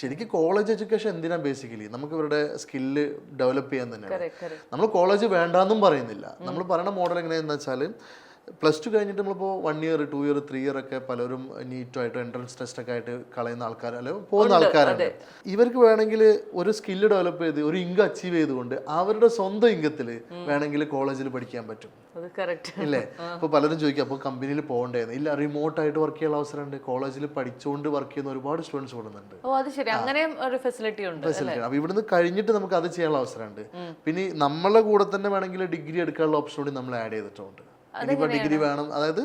ശരിക്കും college education എന്തിനാ basically നമുക്ക് ഇവരുടെ സ്കില്ല് ഡെവലപ്പ് ചെയ്യാൻ തന്നെയാണ്. correct, correct. നമ്മൾ കോളേജ് വേണ്ടാന്നും പറയുന്നില്ല. നമ്മൾ പറയുന്ന മോഡൽ എങ്ങനെയാണെന്ന് വെച്ചാൽ +2 കഴിഞ്ഞിട്ട് നമ്മളിപ്പോൾ 1 ഇയർ 2 ഇയർ 3 ഇയർ ഒക്കെ പലരും നീറ്റുമായിട്ട് എൻട്രൻസ് ടെസ്റ്റ് ഒക്കെ ആയിട്ട് കളയുന്ന ആൾക്കാർ അല്ലെങ്കിൽ പോകുന്ന ആൾക്കാരുണ്ട്. ഇവർക്ക് വേണമെങ്കിൽ ഒരു സ്കില്ല് ഡെവലപ്പ് ചെയ്ത് ഒരു ഇൻകം അച്ചീവ് ചെയ്തുകൊണ്ട് അവരുടെ സ്വന്തം ഇൻകത്തിൽ വേണമെങ്കിൽ കോളേജിൽ പഠിക്കാൻ പറ്റും. അത് correct. ഇല്ലേ? അപ്പോൾ പലരും ചോദിക്കും അപ്പോൾ കമ്പനിയിൽ പോകണ്ടേന്ന്. ഇല്ല, റിമോട്ടായിട്ട് വർക്ക് ചെയ്യാനുള്ള അവസരമുണ്ട്. കോളേജിൽ പഠിച്ചുകൊണ്ട് വർക്ക് ചെയ്യുന്ന ഒരുപാട് സ്റ്റുഡൻസ് കൊടുക്കുന്നുണ്ട്. ഓ അത് ശരി, അങ്ങനെയും ഒരു ഫെസിലിറ്റി ഉണ്ട്. അപ്പോൾ ഇവിടുന്ന് കഴിഞ്ഞിട്ട് നമുക്ക് അത് ചെയ്യാനുള്ള അവസരമുണ്ട്. പിന്നെ നമ്മളെ കൂടെ തന്നെ വേണമെങ്കിൽ ഡിഗ്രി എടുക്കാനുള്ള ഓപ്ഷൻ കൂടി നമ്മൾ ആഡ് ചെയ്തിട്ടുണ്ട്. ഇനിയിപ്പോൾ ഡിഗ്രി വേണം, അതായത്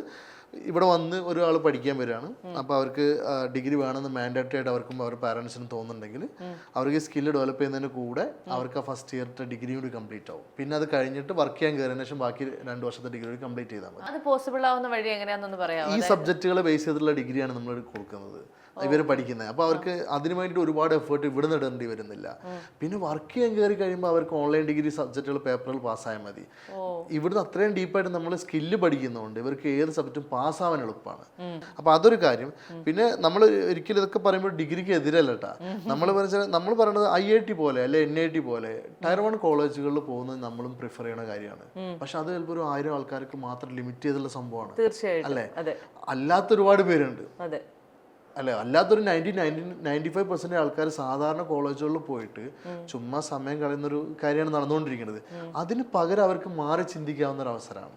ഇവിടെ വന്ന് ഒരാൾ പഠിക്കാൻ വരികയാണ്, അപ്പോൾ അവർക്ക് ഡിഗ്രി വേണമെന്ന് മാൻഡേറ്ററി ആയിട്ട് അവർക്കും അവരുടെ പാരൻസിനും തോന്നുന്നുണ്ടെങ്കിൽ അവർക്ക് സ്കില്ല് ഡെവലപ്പ് ചെയ്യുന്നതിന് കൂടെ അവർക്ക് ആ ഫസ്റ്റ് ഇയറിൻ്റെ ഡിഗ്രി കൂടി കംപ്ലീറ്റ് ആവും. പിന്നെ അത് കഴിഞ്ഞിട്ട് വർക്ക് ചെയ്യാൻ കയറിയതിനു ശേഷം ബാക്കി 2 വർഷത്തെ ഡിഗ്രി കൂടി കംപ്ലീറ്റ് ചെയ്താൽ മതി. അത് പോസിബിൾ ആവുന്ന വഴി എങ്ങനെയാണെന്ന് പറയാം. ഈ സബ്ജക്റ്റുകളെ ബേസ് ചെയ്തിട്ടുള്ള ഡിഗ്രിയാണ് നമ്മൾ കൊടുക്കുന്നത്, ഇവർ പഠിക്കുന്നത്. അപ്പോൾ അവർക്ക് അതിന് വേണ്ടിയിട്ട് ഒരുപാട് എഫേർട്ട് ഇവിടുന്ന് ഇടേണ്ടി വരുന്നില്ല. പിന്നെ വർക്ക് ചെയ്യാൻ കയറി കഴിയുമ്പോൾ അവർക്ക് ഓൺലൈൻ ഡിഗ്രി സബ്ജക്റ്റുകൾ പേപ്പറുകൾ പാസ്സായാൽ മതി. ഇവിടുന്ന് അത്രയും ഡീപ്പായിട്ട് നമ്മൾ സ്കില്ല് പഠിക്കുന്നതുകൊണ്ട് ഇവർക്ക് ഏത് സബ്ജക്റ്റും പാസ്സാവാൻ എളുപ്പമാണ്. അപ്പോൾ അതൊരു കാര്യം. പിന്നെ നമ്മൾ ഒരിക്കലും ഇതൊക്കെ പറയുമ്പോൾ ഡിഗ്രിക്ക് എതിരല്ല കേട്ടോ. നമ്മൾ പറയുന്നത് IIT പോലെ അല്ലെ NIT പോലെ ടയർ 1 കോളേജുകളിൽ പോകുന്നത് നമ്മളും പ്രിഫർ ചെയ്യുന്ന കാര്യമാണ്. പക്ഷെ അത് ചിലപ്പോൾ ഒരു 1000 ആൾക്കാർക്ക് മാത്രം ലിമിറ്റ് ചെയ്തുള്ള സംഭവമാണ്. തീർച്ചയായിട്ടും അല്ലേ? അല്ലാത്ത ഒരുപാട് പേരുണ്ട്. അതെ, അല്ലെ? അല്ലാത്തൊരു 95% ആൾക്കാർ സാധാരണ കോളേജുകളിൽ പോയിട്ട് ചുമ്മാ സമയം കളയുന്നൊരു കാര്യമാണ് നടന്നുകൊണ്ടിരിക്കുന്നത്. അതിന് പകരം അവർക്ക് മാറി ചിന്തിക്കാവുന്ന ഒരു അവസരമാണ്.